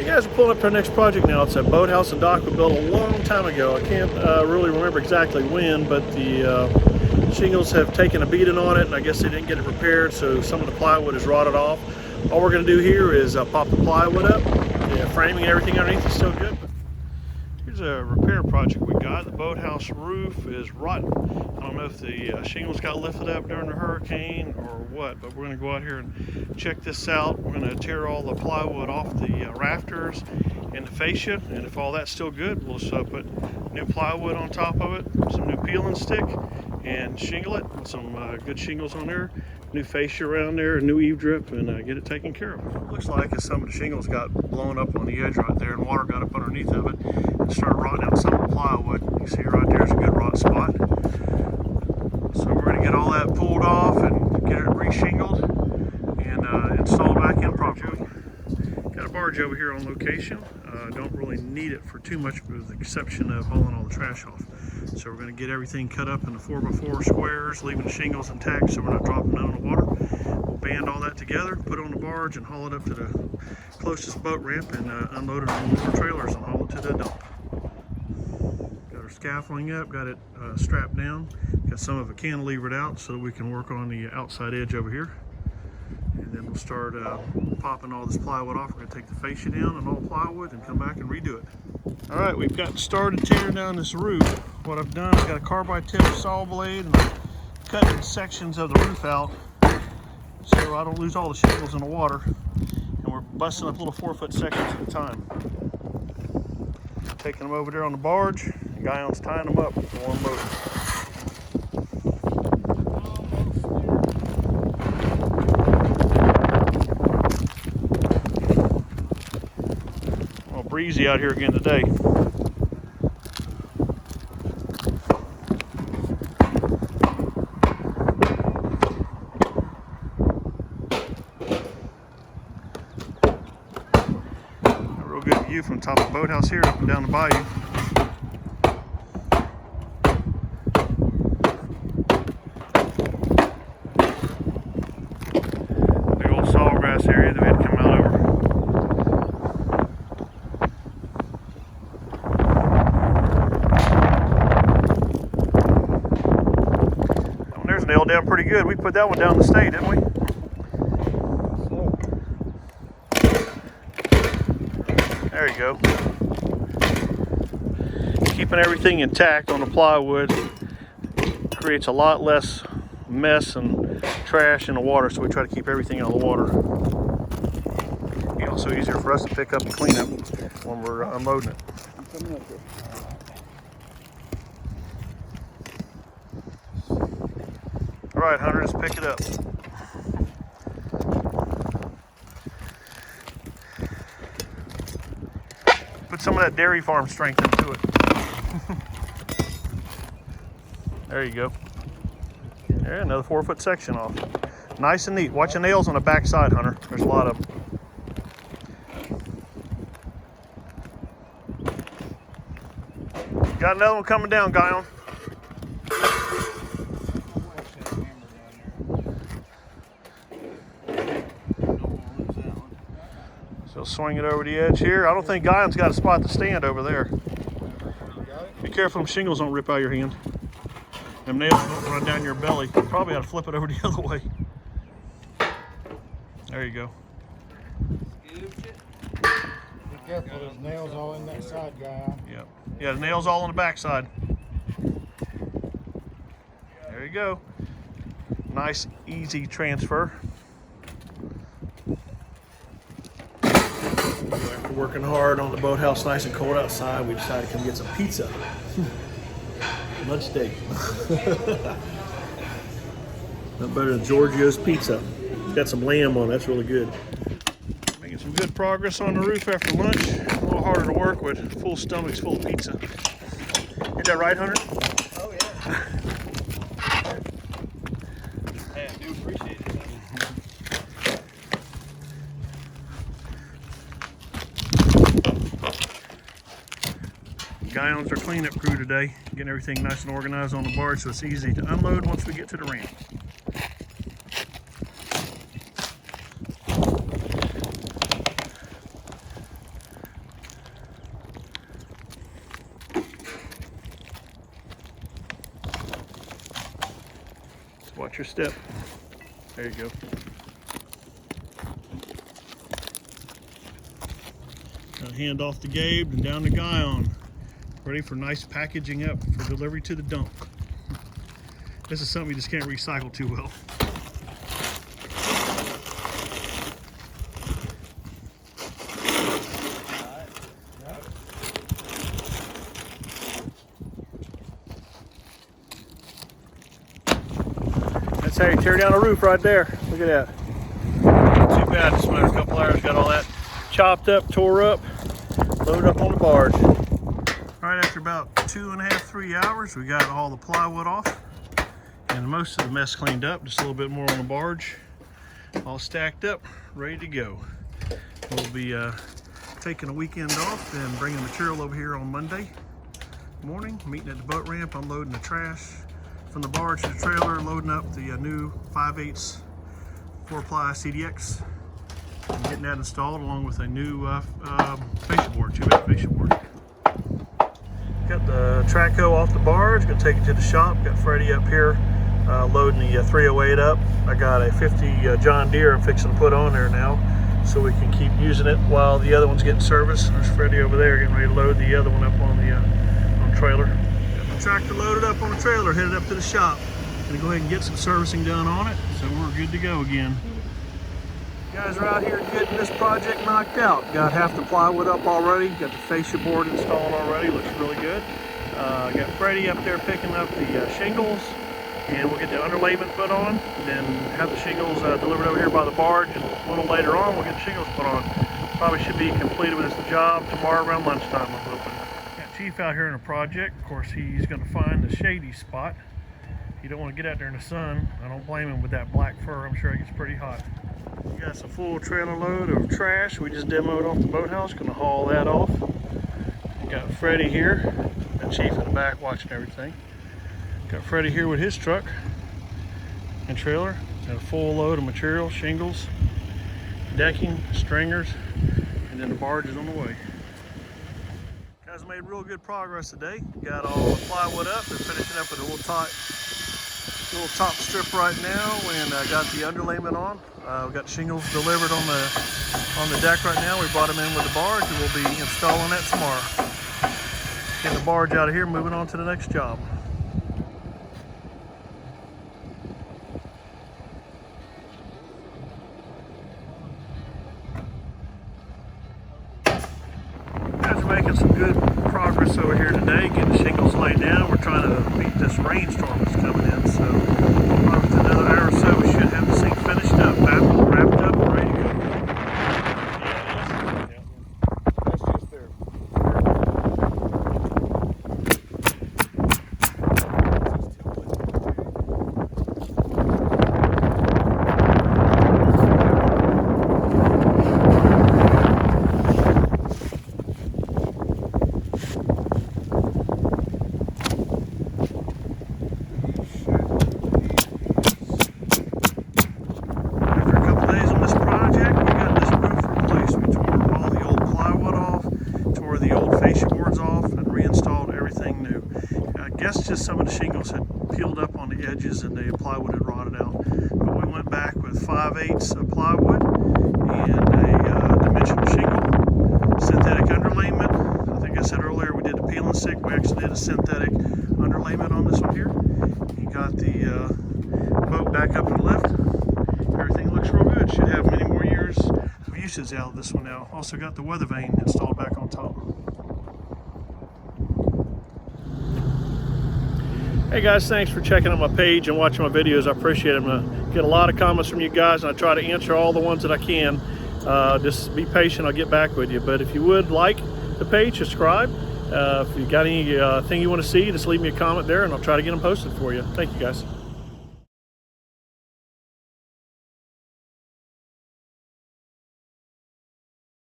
You guys are pulling up to our next project now. It's a boathouse and dock we built a long time ago. I can't really remember exactly when, but the shingles have taken a beating on it, and I guess they didn't get it repaired, so some of the plywood is rotted off. All we're going to do here is pop the plywood up. The framing and everything underneath is still good. Here's a repair project we got. The boathouse roof is rotten. I don't know if the shingles got lifted up during the hurricane or what, but we're going to go out here and check this out. We're going to tear all the plywood off the rafters and the fascia, and if all that's still good, we'll just put new plywood on top of it, some new peel and stick, and shingle it with some good shingles on there, new fascia around there, a new eave drip, and get it taken care of. What it looks like is some of the shingles got blown up on the edge right there, and water got up underneath of it and started rotting out some of the plywood. You can see right there's a good rot spot. So we're going to get all that pulled off and get it re-shingled and installed back in properly. Got a barge over here on location. Don't really need it for too much with the exception of hauling all the trash off. So we're going to get everything cut up into 4x4 squares, leaving the shingles intact so we're not dropping none on the water. We'll band all that together, put it on the barge, and haul it up to the closest boat ramp and unload it on more trailers and haul it to the dump. Got our scaffolding up, got it strapped down, got some of it cantilevered out so that we can work on the outside edge over here. And then we'll start popping all this plywood off. We're going to take the fascia down and all plywood and come back and redo it. All right, we've got started tearing down this roof. What I've done, I've got a carbide tip saw blade and cutting sections of the roof out so I don't lose all the shingles in the water. And we're busting up little 4-foot sections at a time. Taking them over there on the barge. The guy on's tying them up for one boat. Breezy out here again today. A real good view from the top of the boathouse here up and down the bayou. Big old sawgrass area that we had to come out over. Nailed down pretty good. We put that one down the state, didn't we? There you go. Keeping everything intact on the plywood creates a lot less mess and trash in the water, so we try to keep everything out of the water. It's also easier for us to pick up and clean up when we're unloading it. All right, Hunter, let's pick it up. Put some of that dairy farm strength into it. There you go. There, another 4-foot section off. Nice and neat. Watch the nails on the back side, Hunter. There's a lot of them. Got another one coming down, Guyon. So swing it over the edge here. I don't think Guyon's got a spot to stand over there. Be careful them shingles don't rip out of your hand. Them nails don't run down your belly. You probably ought to flip it over the other way. There you go. Be careful, there's nails all in that side, Guyon. Yep. Yeah, the nails all on the back side. There you go. Nice, easy transfer. After working hard on the boathouse, nice and cold outside, we decided to come get some pizza. Lunch date. Not better than Giorgio's pizza. It's got some lamb on it, that's really good. Making some good progress on the roof after lunch. A little harder to work with full stomachs full of pizza. Is that right, Hunter? Oh, yeah. Hey, I do appreciate it. Guyon's our cleanup crew today, getting everything nice and organized on the barge so it's easy to unload once we get to the ramp. Watch your step. There you go. Gonna hand off to Gabe and down to Guyon. Ready for nice packaging up for delivery to the dump. This is something you just can't recycle too well. That's how you tear down a roof right there. Look at that. Not too bad, just another couple hours, got all that chopped up, tore up, loaded up on the barge. Right after about 2.5, 3 hours, we got all the plywood off and most of the mess cleaned up, just a little bit more on the barge, all stacked up, ready to go. We'll be taking a weekend off and bringing material over here on Monday morning, meeting at the boat ramp, unloading the trash from the barge to the trailer, loading up the new 5/8 4-ply CDX, and getting that installed along with a new fascia board, 2-8 fascia board. Got the Traco off the barge, gonna take it to the shop. Got Freddie up here loading the 308 up. I got a 50 John Deere I'm fixing to put on there now so we can keep using it while the other one's getting serviced. There's Freddie over there getting ready to load the other one up on the trailer. Got the tractor loaded up on the trailer, headed up to the shop. Gonna go ahead and get some servicing done on it, so we're good to go again. You guys are out here getting this project knocked out. Got half the plywood up already, got the fascia board installed already, looks really good. Got Freddie up there picking up the shingles, and we'll get the underlayment put on, then have the shingles delivered over here by the barge, and a little later on we'll get the shingles put on. Probably should be completed with this job tomorrow around lunchtime, I'm hoping. Got Chief out here in a project. Of course, he's going to find the shady spot. You don't want to get out there in the sun. I don't blame him with that black fur. I'm sure it gets pretty hot. We got a full trailer load of trash we just demoed off the boathouse. Gonna haul that off. We got Freddie here, and Chief in the back watching everything. Got Freddie here with his truck and trailer. Got a full load of material, shingles, decking, stringers, and then the barge is on the way. Guys made real good progress today. Got all the plywood up. They're finishing up with a little top strip right now, and got the underlayment on. We got shingles delivered on the deck right now. We brought them in with the barge, and we'll be installing that tomorrow. Getting the barge out of here, moving on to the next job. Guys are making some good progress over here today, getting the shingles laid down. We're trying to beat this rainstorm that's coming in, so probably within another hour or so we should have this thing finished up, wrapped up, and ready to go. Yeah, that's just there. Just some of the shingles had peeled up on the edges and the plywood had rotted out. But we went back with 5/8 of plywood and a dimensional shingle, synthetic underlayment. I think I said earlier we did the peel and stick. We actually did a synthetic underlayment on this one here. You got the boat back up and lift. Everything looks real good. Should have many more years of usage out of this one now. Also got the weather vane installed back on top. Hey guys, thanks for checking out my page and watching my videos. I appreciate it. I'm gonna get a lot of comments from you guys, and I try to answer all the ones that I can. Just be patient, I'll get back with you. But if you would like the page, subscribe. If you got anything you want to see, just leave me a comment there and I'll try to get them posted for you. Thank you guys.